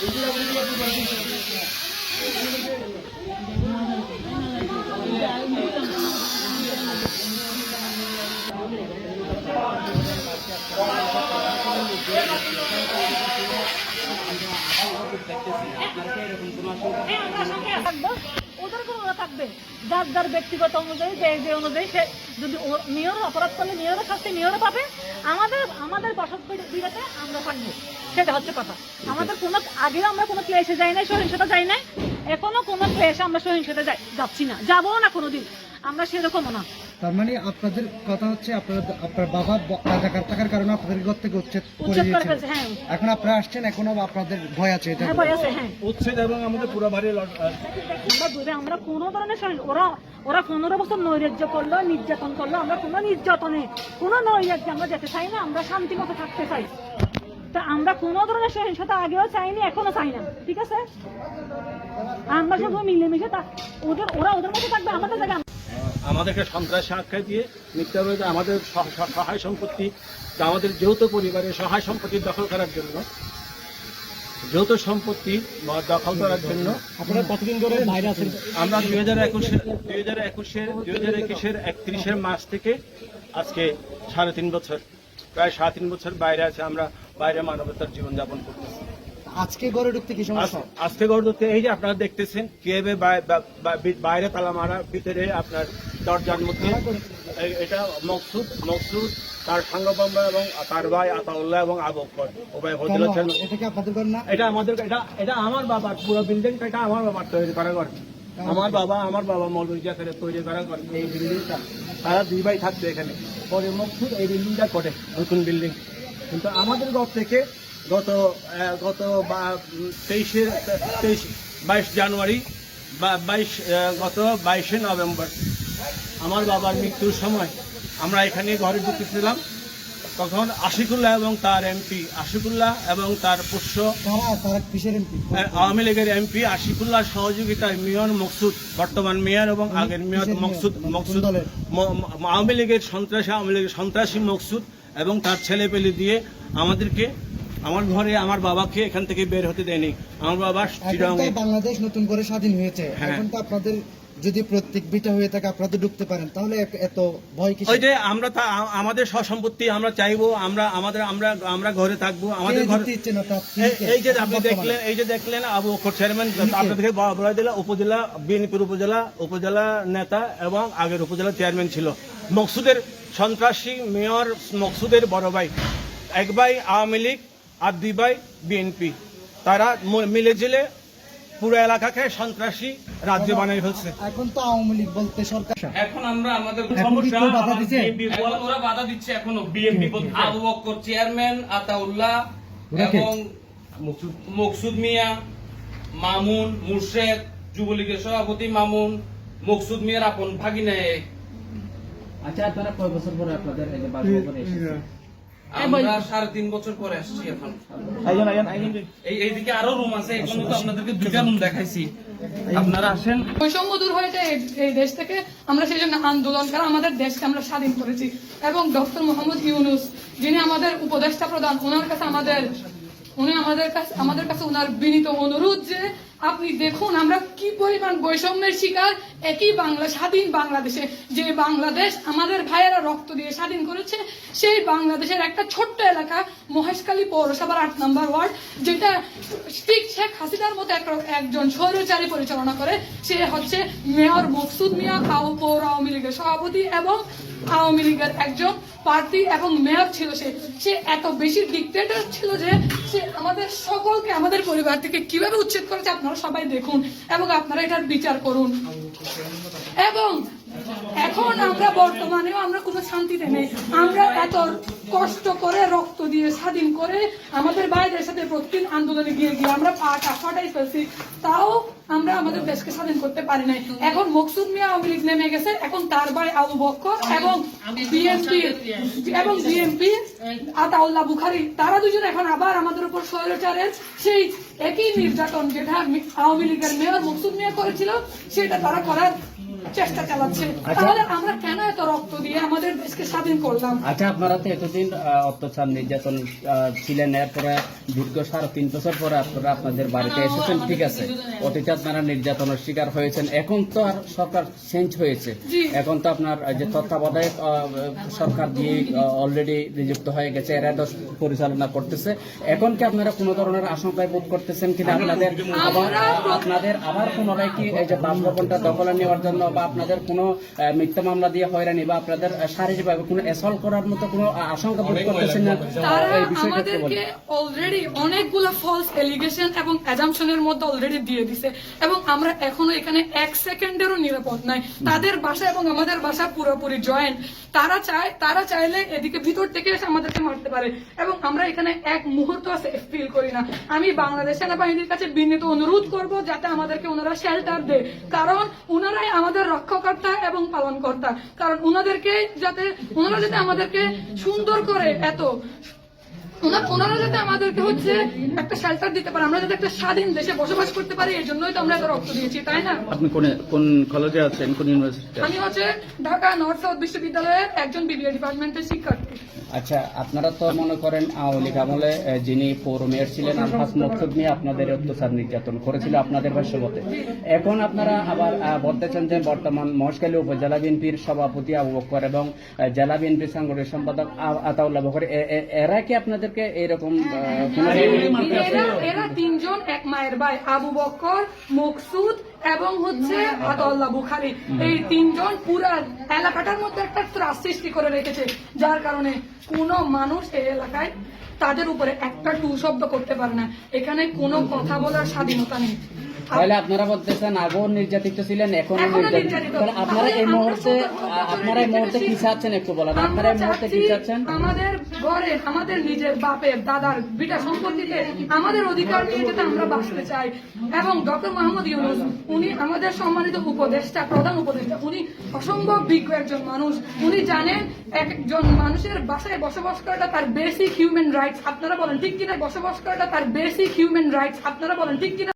ওদের কোনো থাকবে যার যার ব্যক্তিগত অনুযায়ী যে অনুযায়ী সে যদি মেয়র অপরাধ করলে মেয়রের শাস্তি মেয়রও পাবে, আমাদের বসত বিড়াতে আমরা থাকবো, সেটা হচ্ছে কথা। আমাদের কোনো আগেও আমরা কোনো ক্লেশে যাই নাই, সহিংসতা যাই নাই, এখনো কোনো ক্লেশে আমরা সহিংসতা যাচ্ছি না, যাবো না কোনোদিন, আমরা সেরকমও না। তার মানে আপনাদের কথা হচ্ছে আপনার বাবা রাজাকার থাকার কারণে আপনাদের ঘর থেকে উচ্ছেদ করে দিয়েছে। হ্যাঁ, এখন আপনারা আসছেন, এখনো আপনাদের ভয় আছে? হ্যাঁ, ভয় আছে। হ্যাঁ, উচ্ছেদ এবং আমাদের পুরো বাড়ি আমরা কোনো ধরনের ওরা 15 বছর নৈরাজ্য করলো, নির্যাতন করলো, আমরা কোনো নির্যাতনে কোনো নৈরাজ্যে আমরা যেতে চাই না, আমরা শান্তি মতো থাকতে চাই। তা আমরা কোনো ধরনের সহিংসতা আগেও চাইনি, এখনো চাই না, ঠিক আছে? আমরা শুধু মিলেমিশে ওরা ওদের মতো থাকবে, আমাদের জায়গায় আমাদেরকে সন্ত্রাসী আখ্যা দিয়ে মিথ্যাভাবে আমাদের সহায় সম্পত্তি, আমাদের যৌথ পরিবারের সহায় সম্পত্তি দখল করার জন্য, যৌথ সম্পত্তি দখল করার জন্য। আপনারা কতদিন ধরে বাইরে আছেন? আমরা 2021-এর 31 মার্চ থেকে আজকে 3.5 বছর, প্রায় 3.5 বছর বাইরে আছে। আমরা বাইরে মানবতার জীবনযাপন করতেছি। আজকে ঘরে ঢুকতে কি সমস্যা? আজকে ঘরে ঢুকতে এই যে আপনারা দেখতেছেন কিভাবে বাইরে তালা মারা, ভিতরে আপনার দরজার মধ্যে এটা মকসুদ তার সাঙ্গপাম্বা এবং তার ভাই আতাউল্লাহ এবং আবু বকর উভয় ফজিলত। এটা কি আপনাদের ঘর না? এটা আমাদের, এটা আমার বাবার পুরো বিল্ডিংটা, এটা আমার বাবার তৈরি করা ঘর। আমার বাবা মৌলভী জাকারে তৈরি করা ঘর। এই বিল্ডিংটা তারা 2 ভাই থাকবে এখানে, পরে মকসুদ এই বিল্ডিংটা করে নতুন বিল্ডিং। কিন্তু আমাদের ঘর থেকে গত 22 জানুয়ারি গত 22শে নভেম্বর আমার বাবার মৃত্যুর সময় আমরা এখানে ঘরে ঢুকেছিলাম। তখন আশিকুল্লাহ এবং তার এমপি, আশিকুল্লাহ এবং তার পুষ্য আওয়ামী লীগের এমপি আশিকুল্লাহ সহযোগিতায় মেয়র মকসুদ, বর্তমান মেয়র এবং আগের মেয়র মকসুদ আওয়ামী লীগের সন্ত্রাসী মকসুদ এবং তার ছেলেপেলে দিয়ে আমাদেরকে, আমার ঘরে আমার বাবাকে এখান থেকে বের হতে দেয়নি। আমার বাবা বাংলাদেশ নতুন করে স্বাধীন হয়েছে, এখন তো আপনাদের যদি প্রত্যেক বিটা হয়ে থাকে আপনারা ঢুকতে পারেন, তাহলে এত ভয় কি? ওই যে আমরা আমাদের সম্পত্তি আমরা চাইবো, আমরা ঘরে থাকবো, আমাদের ঘরে। এই যে দেখলেন আবু বকর চেয়ারম্যান আপনাদেরকে বলা দিল, উপজেলা বিএনপির উপজেলা নেতা এবং আগের উপজেলা চেয়ারম্যান ছিল। মকসুদের সন্ত্রাসী মেয়র মকসুদের বড় ভাই, 1 ভাই আওয়ামী লীগ আর 2 ভাই বিএনপি, তারা মিলে ঝিলে পুরো এলাকাকে সন্ত্রাসী রাজ্য বানিয়ে ফেলছে। এখন তো আওয়ামী লীগ বলতে সরকার, এখন আমরা আমাদের সমস্যা ওরা বাধা দিচ্ছে এখনো। বিএনপি আবু বকর চেয়ারম্যান, আতাউল্লাহ এবং মকসুদ মিয়া, মামুন মুর্শেদ, যুবলীগের সভাপতি মামুন, মকসুদ মিয়ার আপন ভাগিনা। আচ্ছা, আপনারা কয় বছর পরে আপনাদের এই যে বাসভবনে এসেছেন? আমরা 3.5 বছর পরে আসছি। এখন এইদিকে আরো রুম আছে, এখন তো আপনাদেরকে 2টা রুম দেখাইছি, আপনারা আসেন। বৈষম্য দূর হয়েছে এই দেশ থেকে, আমরা সেই জন্য আন্দোলন করে আমাদের দেশকে আমরা স্বাধীন করেছি। এবং ডক্টর মোহাম্মদ ইউনূস, যিনি আমাদের উপদেষ্টা প্রধান, উনি আমাদের কাছে ওনার বিনীত অনুরোধ যে আপনি দেখুন আমরা কি পরিমাণ বৈষম্যের শিকার একই স্বাধীন বাংলাদেশে, যে বাংলাদেশ আমাদের ভাইয়েরা রক্ত দিয়ে স্বাধীন করেছে, সেই বাংলাদেশের একটা ছোট্ট এলাকা মহেশখালী পৌরসভার 8 নম্বর ওয়ার্ড, যেটা ঠিক শেখ হাসিনার মতো একজন স্বৈরাচারী পরিচালনা করে। সে হচ্ছে মেয়র মকসুদ মিয়া, পৌর আওয়ামী লীগের সভাপতি এবং আওয়ামী লীগের একজন প্রার্থী এবং মেয়র ছিল। সে এত বেশি ডিক্টেটর ছিল যে সে আমাদের সকলকে আমাদের পরিবার থেকে কিভাবে উচ্ছেদ করেছে আপনারা সবাই দেখুন এবং আপনারা এটার বিচার করুন। এবং এখন আমরা বর্তমানেও আমরা কোনো শান্তিতে নেই। আমরা এত কষ্ট করে রক্ত দিয়ে স্বাধীন করে আমাদের ভাইদের সাথে প্রতিদিন আন্দোলনে গিয়ে আমরা পাটা ফাটাই ফেলছি, তাও আমরা আমাদের দেশকে স্বাধীন করতে পারি নাই। এখন মকসুদ মিয়া আওয়ামী লীগ নেমে গেছে, এখন তার ভাই আবু বকর এবং বিএনপি আতাউল্লাহ বুখারী, তারা দুজন এখন আবার আমাদের উপর স্বৈরাচারের সেই একই নির্যাতন যেটা আওয়ামী লীগের মেয়র মকসুদ মিয়া করেছিল সেটা তারা করার চেষ্টা চালাচ্ছে। তাহলে আমরা কেন এত রক্ত দিয়ে আমাদের দেশকে স্বাধীন করলাম? আচ্ছা, আপনারা তো এতদিন অত্যাচার নির্যাতন ছিলেন, এরপরে দীর্ঘ 3.5 বছর পরে আপনারা আপনাদের বাড়িতে এসেছেন, ঠিক আছে, অতীতে আপনারা নির্যাতনের শিকার হয়েছেন। এখন তো আর সরকার চেঞ্জ হয়েছে, এখন তো আপনার যে তত্ত্বাবধায়ক সরকার দিয়ে অলরেডি নিযুক্ত হয়ে গেছে, এরা তো পরিচালনা করতেছে। এখন কি আপনারা কোনো ধরনের আশঙ্কায় বোধ করতেছেন কিনা আপনাদের আবার পুনরায় কি এই যে বাসভবনটা দখলে নেওয়ার জন্য বা আপনাদের কোনো মিথ্যা মামলা দিয়ে হয়রানি বা আপনাদের শারীরিকভাবে কোনো অ্যাসল্ট করার মতো কোনো আশঙ্কা বোধ করতেছেন না? তারা এই বিষয়টা একটু বলুন। আমাদেরকে অলরেডি অনেকগুলো ফলস এলিগেশন এবং অ্যাজাম্পশনের মধ্যে অলরেডি দিয়ে দিছে, এবং আমরা এখনো এখানে 1 সেকেন্ডেরও নিরাপদ নাই। তাদের বাসা এবং আমাদের বাসা পুরোপুরি জয়েন্ট। তারা চাইলে এদিকে ভিতর থেকে এসে আমাদেরকে মারতে পারে, এবং আমরা এখানে এক মুহূর্ত সেফ ফিল করি না। আমি বাংলাদেশ সেনাবাহিনীর কাছে বিনীত অনুরোধ করব যাতে আমাদেরকে ওনারা শেল্টার দেয়, কারণ ওনারাই আমাদের রক্ষাকর্তা এবং পালনকর্তা। কারণ ওনারা যাতে আমাদেরকে সুন্দর করে ওনারা যাতে আমাদেরকে একটা শেল্টার দিতে পারে, আমরা যাতে একটা স্বাধীন দেশে বসবাস করতে পারি, এই জন্যই তো আমরা এত রক্ত দিয়েছি, তাই না? আপনি কোন কলেজে আছেন, কোন ইউনিভার্সিটি? আমি ঢাকা নর্থ সাউথ বিশ্ববিদ্যালয়ের একজন বিবিএ ডিপার্টমেন্টের শিক্ষার্থী। আচ্ছা, আপনারা তো মনে করেন আওয়ামী লীগ আমলে যিনি পৌর মেয়র ছিলেন আলহাজ মকসুদ নিয়ে আপনাদের অত্যাচার নির্যাতন করেছিল আপনাদের ভাষ্যমতে। এখন আপনারা আবার বলতেছেন যে বর্তমান মহেশখালী উপজেলা বিএনপির সভাপতি আবু বকর এবং জেলা বিএনপির সাংগঠনিক সম্পাদক আতাউল্লাহ বকর, এরা কি আপনাদেরকে এইরকম এরা তিনজন এক মায়ের ভাই, আবু বকর, মকসুদ এবং আতাউল্লাহ বুখারী। এই তিনজন পুরা এলাকাটার মধ্যে একটা ত্রাস সৃষ্টি করে রেখেছে, যার কারণে কোনো মানুষ এই এলাকায় তাদের উপরে একটা টু শব্দ করতে পারে না। এখানে কোনো কথা বলার স্বাধীনতা নেই। তাহলে আপনারা বলতেছেন আগেও নির্যাতিত ছিলেন, এখনো নির্যাতিত। তাহলে আপনারা এই মুহূর্তে কি চাচ্ছেন একটু বলেন? আপনারা এই মুহূর্তে কি চাচ্ছেন? আমাদের ঘরে আমাদের নিজের বাপের দাদার বিটা সম্পত্তিতে আমাদের অধিকার নিয়ে যাতে আমরা বাঁচতে চাই। এবং ডক্টর মোহাম্মদ ইউনূস, উনি আমাদের সম্মানিত উপদেষ্টা, প্রধান উপদেষ্টা, উনি অসম্ভব বিজ্ঞ একজন মানুষ। উনি জানেন একজন মানুষের বাসায় বসবাস করাটা তার বেসিক হিউম্যান রাইটস। আপনারা বলেন ঠিক কিনা? বসবাস করাটা তার বেসিক হিউম্যান রাইটস। আপনারা বলেন ঠিক কিনা?